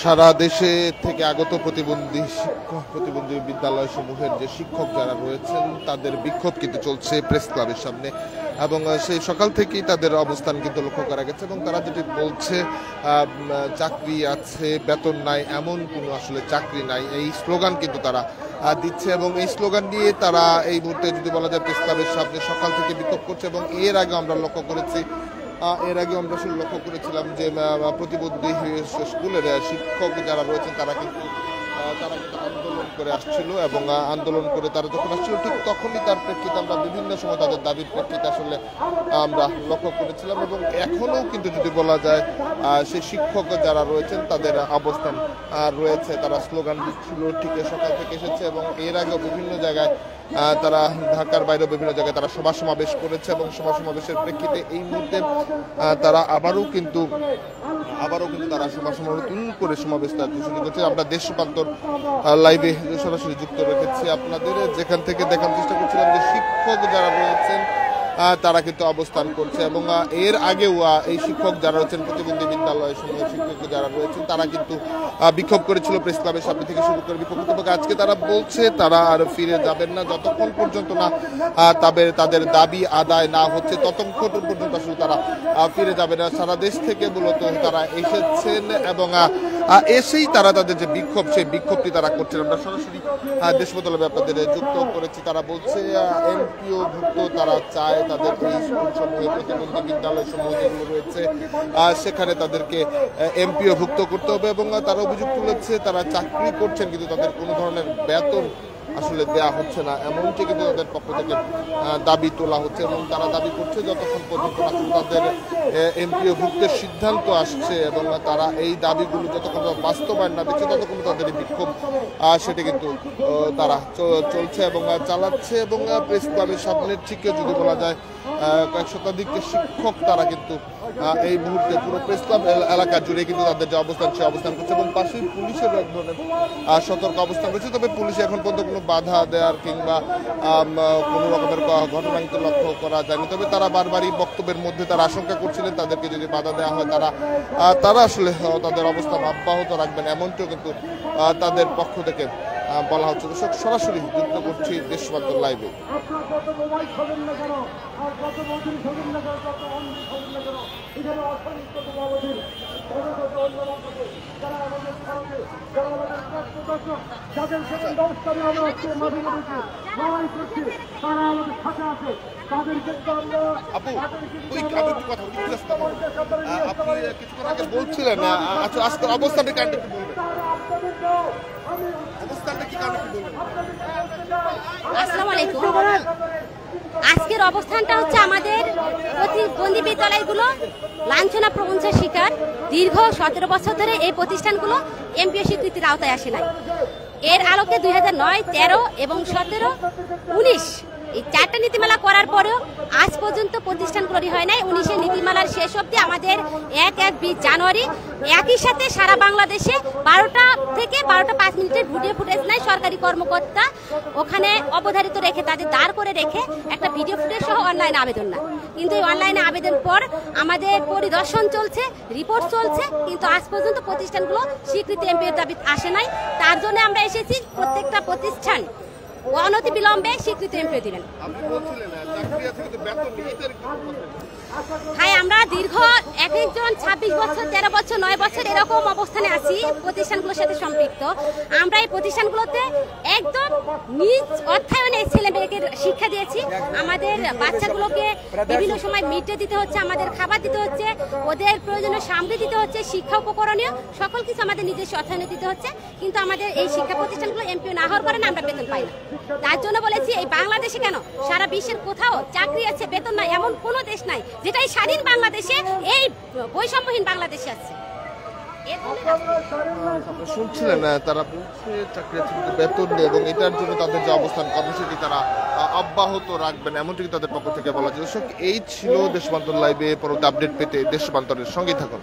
সারা দেশে থেকে আগত প্রতিবন্ধী বিদ্যালয় সমূহের যে শিক্ষক যারা রয়েছেন তাদের বিক্ষোভ কিন্তু চলছে প্রেস ক্লাবের সামনে এবং সেই সকাল থেকেই তাদের অবস্থান কিন্তু লক্ষ্য করা গেছে এবং তারা যেটি বলছে চাকরি আছে বেতন নাই, এমন কোনো আসলে চাকরি নাই, এই স্লোগান কিন্তু তারা দিচ্ছে এবং এই স্লোগান দিয়ে তারা এই মুহূর্তে যদি বলা যায় প্রেস ক্লাবের সামনে সকাল থেকে বিক্ষোভ করছে। এবং এর আগে আমরা লক্ষ্য করেছিলাম যে প্রতিবন্ধী স্কুলের শিক্ষক যারা রয়েছেন তারা কিন্তু আন্দোলন করে আসছিল এবং আন্দোলন করে তারা যখন আসছিল ঠিক তখনই তার প্রেক্ষিতে আমরা বিভিন্ন সময় তাদের দাবির প্রেক্ষিতে আসলে আমরা লক্ষ্য করেছিলাম এবং এখনও কিন্তু যদি বলা যায় সেই শিক্ষক যারা রয়েছেন তাদের অবস্থান রয়েছে, তারা স্লোগান দিচ্ছিল ঠিক সকাল থেকে এসেছে এবং এর আগেও বিভিন্ন জায়গায় তারা ঢাকার বাইরেও বিভিন্ন জায়গায় তারা সভা সমাবেশ করেছে এবং সভা সমাবেশের প্রেক্ষিতে এই মুহূর্তে তারা আবারও কিন্তু তারা নতুন করে সমাবেশ শুরু করছে। আমরা দেশ রূপান্তর লাইভে সরাসরি যুক্ত রেখেছি আপনাদের, যেখান থেকে দেখার চেষ্টা করছিলাম যে শিক্ষক যারা রয়েছেন তারা কিন্তু অবস্থান করছে এবং এর আগেও এই শিক্ষক যারা রয়েছেন প্রতিবন্ধী বিদ্যালয় সমূহের শিক্ষক যারা রয়েছেন তারা কিন্তু বিক্ষোভ করেছিল প্রেস ক্লাবের সামনে থেকে শুরু করে বিক্ষোভ করতে। আজকে তারা বলছে তারা আর ফিরে যাবেন না যতক্ষণ পর্যন্ত না তাদের দাবি আদায় না হচ্ছে, ততক্ষণ পর্যন্ত আসলে তারা ফিরে যাবে না। সারা দেশ থেকে মূলত তারা এসেছেন এবং এসেই তারা তাদের যে বিক্ষোভ সেই বিক্ষোভটি তারা করছেন। আমরা সরাসরি দেশ বদলাবে আপনাদের যুক্ত করেছি। তারা বলছে এমপিও ভুক্ত তারা চায় তাদের এই স্কুল সমূহে প্রতিবন্ধী বিদ্যালয় সমূহ যেগুলো রয়েছে সেখানে তাদেরকে এমপিও ভুক্ত করতে হবে এবং তারা অভিযোগ তুলেছে তারা চাকরি করছেন কিন্তু তাদের কোনো ধরনের বেতন আসলে দেয়া হচ্ছে না, এমনকি কিন্তু তাদের পক্ষ থেকে দাবি তোলা হচ্ছে এবং তারা দাবি করছে যতক্ষণ পর্যন্ত তাদের এমপিও ভুক্তের সিদ্ধান্ত আসছে এবং তারা এই দাবিগুলো যতক্ষণ বাস্তবায়ন না দিচ্ছে ততক্ষণ তাদের এই বিক্ষোভ সেটা কিন্তু তারা চলছে এবং চালাচ্ছে। এবং প্রেস ক্লাবের সামনের থেকে যদি বলা যায় কয়েক শতাধিক শিক্ষক তারা কিন্তু এই মুহূর্তে পুরো প্রেস ক্লাব এলাকা জুড়ে কিন্তু তাদের যে অবস্থান সে অবস্থান করছে এবং পাশেই পুলিশের এক ধরনের সতর্ক অবস্থান রয়েছে। তবে পুলিশ এখন পর্যন্ত কোনো বাধা দেওয়ার কিংবা কোনো রকমের ঘটনা কিন্তু লক্ষ্য করা যায়নি। তবে তারা বারবারই বক্তব্যের মধ্যে তারা আশঙ্কা করছিলেন তাদেরকে যদি বাধা দেওয়া হয় তারা আসলে তাদের অবস্থান অব্যাহত রাখবেন, এমনটিও কিন্তু তাদের পক্ষ থেকে বলা হচ্ছে। দর্শক সরাসরি যুক্ত করছি দেশ রূপান্তর লাইভে। বলছিলেন আজকের অবস্থানটা কারণে কি বলবেন? আসসালামু আলাইকুম। আজকের অবস্থানটা হচ্ছে আমাদের প্রতিবন্ধী বিদ্যালয়গুলো লাঞ্ছনা প্রবঞ্চনার শিকার। দীর্ঘ 17 বছর ধরে এই প্রতিষ্ঠানগুলো এমপিও স্বীকৃতির আওতায় আসে নাই। এর আলোকে 2009, 13 এবং 17, 19 এই 4টা নীতিমালা করার পরেও আজ পর্যন্ত প্রতিষ্ঠানগুলোরই হয় নাই। 19 নীতিমালার শেষ অবধি আমাদের 1-20 জানুয়ারি একই সাথে সারা বাংলাদেশে 12টা থেকে 12টা 5 মিনিটের ভিডিও ফুটেজ নাই। সরকারি কর্মকর্তা ওখানে অবধারিত রেখে তাদের দাঁড় করে রেখে একটা ভিডিও ফুটেজ সহ অনলাইনে আবেদন না, কিন্তু এই অনলাইনে আবেদন পর আমাদের পরিদর্শন চলছে, রিপোর্ট চলছে, কিন্তু আজ পর্যন্ত প্রতিষ্ঠানগুলো স্বীকৃতি এমপিওর দাবি আসে নাই। তার জন্য আমরা এসেছি প্রত্যেকটা প্রতিষ্ঠান অনতি বিলম্বে স্বীকৃতি এমপিও দিবেন। হ্যাঁ, আমরা দীর্ঘ এক একজন 26 বছর, 13 বছর, 9 বছর এরকম অবস্থানে আছি প্রতিষ্ঠানগুলোর সাথে সম্পৃক্ত। আমরা এই প্রতিষ্ঠানগুলোতে একদম নিজ অর্থায়নে ছেলে মেয়েকে শিক্ষা দিয়েছি। আমাদের বাচ্চাগুলোকে বিভিন্ন সময় মিড ডে দিতে হচ্ছে, আমাদের খাবার দিতে হচ্ছে, ওদের প্রয়োজনীয় সামগ্রী দিতে হচ্ছে, শিক্ষা উপকরণীয় সকল কিছু আমাদের নিজস্ব অর্থায়নে দিতে হচ্ছে। কিন্তু আমাদের এই শিক্ষা প্রতিষ্ঠানগুলো এমপিও না হওয়ার কারণে আমরা বেতন পাই না। তার জন্য বলেছি এই বাংলাদেশে কেন, সারা বিশ্বের কোথাও চাকরি আছে বেতন নাই এমন কোনো দেশ নাই যেটাই স্বাধীন বাংলাদেশে এই বৈষম্যহীন বাংলাদেশে আছে। শুনছিলেন তারা বলছে চাকরি আছে কিন্তু বেতন নেই এবং এটার জন্য তাদের যে অবস্থান কর্মসূচি তারা অব্যাহত রাখবেন, এমনটি তাদের পক্ষ থেকে বলা যায়। দর্শক এই ছিল দেশ রূপান্তর লাইভে। পরবর্তী আপডেট পেতে দেশ রূপান্তরের সঙ্গেই থাকুন।